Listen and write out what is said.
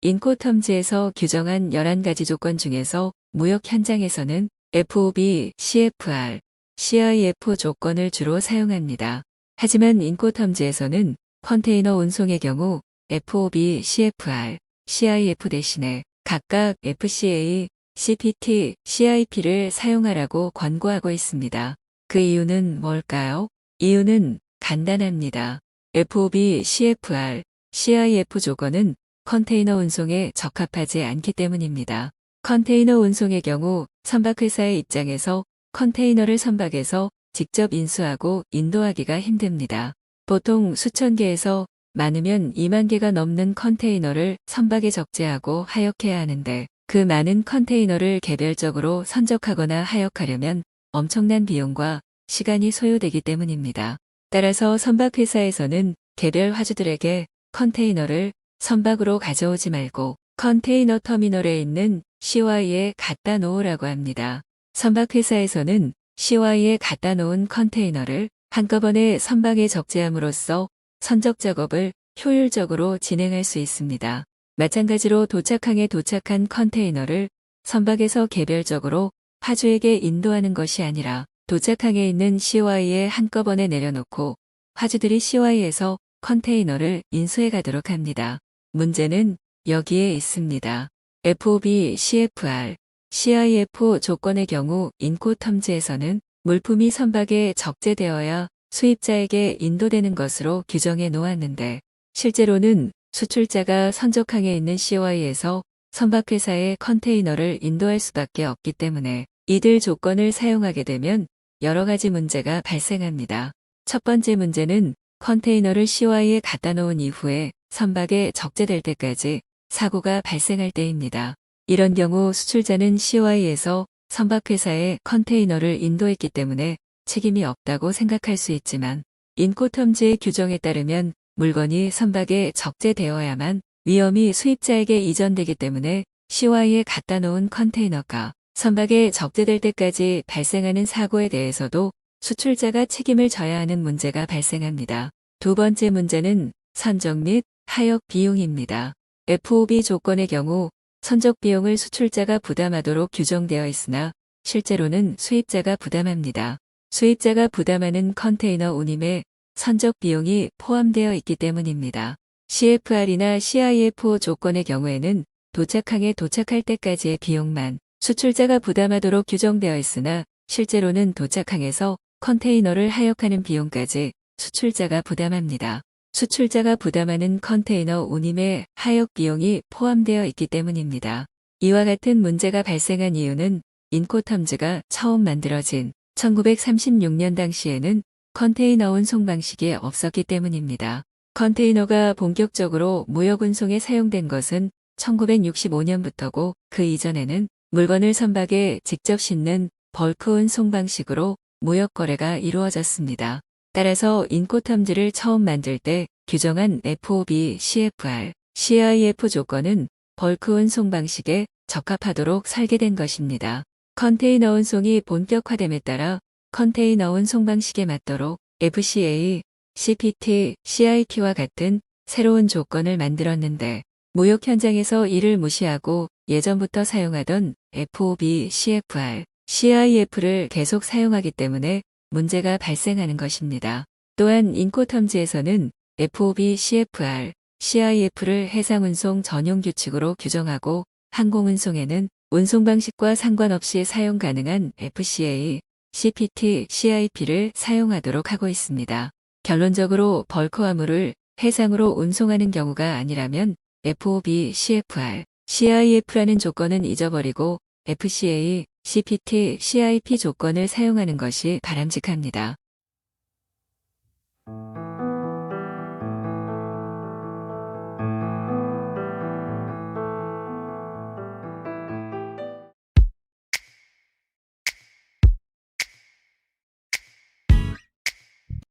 인코텀즈에서 규정한 11가지 조건 중에서 무역 현장에서는 FOB, CFR, CIF 조건을 주로 사용합니다. 하지만 인코텀즈에서는 컨테이너 운송의 경우 FOB, CFR, CIF 대신에 각각 FCA, CPT, CIP를 사용하라고 권고하고 있습니다. 그 이유는 뭘까요? 이유는 간단합니다. FOB, CFR, CIF 조건은 컨테이너 운송에 적합하지 않기 때문입니다. 컨테이너 운송의 경우 선박회사의 입장에서 컨테이너를 선박에서 직접 인수하고 인도하기가 힘듭니다. 보통 수천 개에서 많으면 2만 개가 넘는 컨테이너를 선박에 적재하고 하역해야 하는데 그 많은 컨테이너를 개별적으로 선적하거나 하역하려면 엄청난 비용과 시간이 소요되기 때문입니다. 따라서 선박회사에서는 개별 화주들에게 컨테이너를 선박으로 가져오지 말고 컨테이너 터미널에 있는 CY에 갖다 놓으라고 합니다. 선박회사에서는 CY에 갖다 놓은 컨테이너를 한꺼번에 선박에 적재함으로써 선적 작업을 효율적으로 진행할 수 있습니다. 마찬가지로 도착항에 도착한 컨테이너를 선박에서 개별적으로 화주에게 인도하는 것이 아니라 도착항에 있는 CY에 한꺼번에 내려놓고 화주들이 CY에서 컨테이너를 인수해 가도록 합니다. 문제는 여기에 있습니다. FOB, CFR, CIF 조건의 경우 인코텀즈에서는 물품이 선박에 적재되어야 수입자에게 인도되는 것으로 규정해 놓았는데 실제로는 수출자가 선적항에 있는 CY에서 선박회사에 컨테이너를 인도할 수밖에 없기 때문에 이들 조건을 사용하게 되면 여러 가지 문제가 발생합니다. 첫 번째 문제는 컨테이너를 CY에 갖다 놓은 이후에 선박에 적재될 때까지 사고가 발생할 때입니다. 이런 경우 수출자는 CY에서 선박회사에 컨테이너를 인도했기 때문에 책임이 없다고 생각할 수 있지만 인코텀즈의 규정에 따르면 물건이 선박에 적재되어야만 위험이 수입자에게 이전되기 때문에 CY에 갖다 놓은 컨테이너가 선박에 적재될 때까지 발생하는 사고에 대해서도 수출자가 책임을 져야 하는 문제가 발생합니다. 두 번째 문제는 선적 및 하역 비용입니다. FOB 조건의 경우 선적 비용을 수출자가 부담하도록 규정되어 있으나 실제로는 수입자가 부담합니다. 수입자가 부담하는 컨테이너 운임에 선적 비용이 포함되어 있기 때문입니다. CFR이나 CIF 조건의 경우에는 도착항에 도착할 때까지의 비용만 수출자가 부담하도록 규정되어 있으나 실제로는 도착항에서 컨테이너를 하역하는 비용까지 수출자가 부담합니다. 수출자가 부담하는 컨테이너 운임에 하역 비용이 포함되어 있기 때문입니다. 이와 같은 문제가 발생한 이유는 인코텀즈가 처음 만들어진 1936년 당시에는 컨테이너 운송 방식이 없었기 때문입니다. 컨테이너가 본격적으로 무역 운송에 사용된 것은 1965년부터고 그 이전에는 물건을 선박에 직접 싣는 벌크 운송 방식으로 무역 거래가 이루어졌습니다. 따라서 인코텀즈를 처음 만들 때 규정한 FOB, CFR, CIF 조건은 벌크 운송 방식에 적합하도록 설계된 것입니다. 컨테이너 운송이 본격화됨에 따라 컨테이너 운송 방식에 맞도록 FCA, CPT, CIP와 같은 새로운 조건을 만들었는데 무역 현장에서 이를 무시하고 예전부터 사용하던 FOB, CFR, CIF를 계속 사용하기 때문에 문제가 발생하는 것입니다. 또한 인코텀즈에서는 FOB, CFR, CIF를 해상운송 전용 규칙으로 규정하고 항공운송에는 운송 방식과 상관없이 사용 가능한 FCA, CPT, CIP를 사용하도록 하고 있습니다. 결론적으로 벌크 화물을 해상으로 운송하는 경우가 아니라면 FOB, CFR, CIF라는 조건은 잊어버리고 FCA, CPT, CIP 조건을 사용하는 것이 바람직합니다.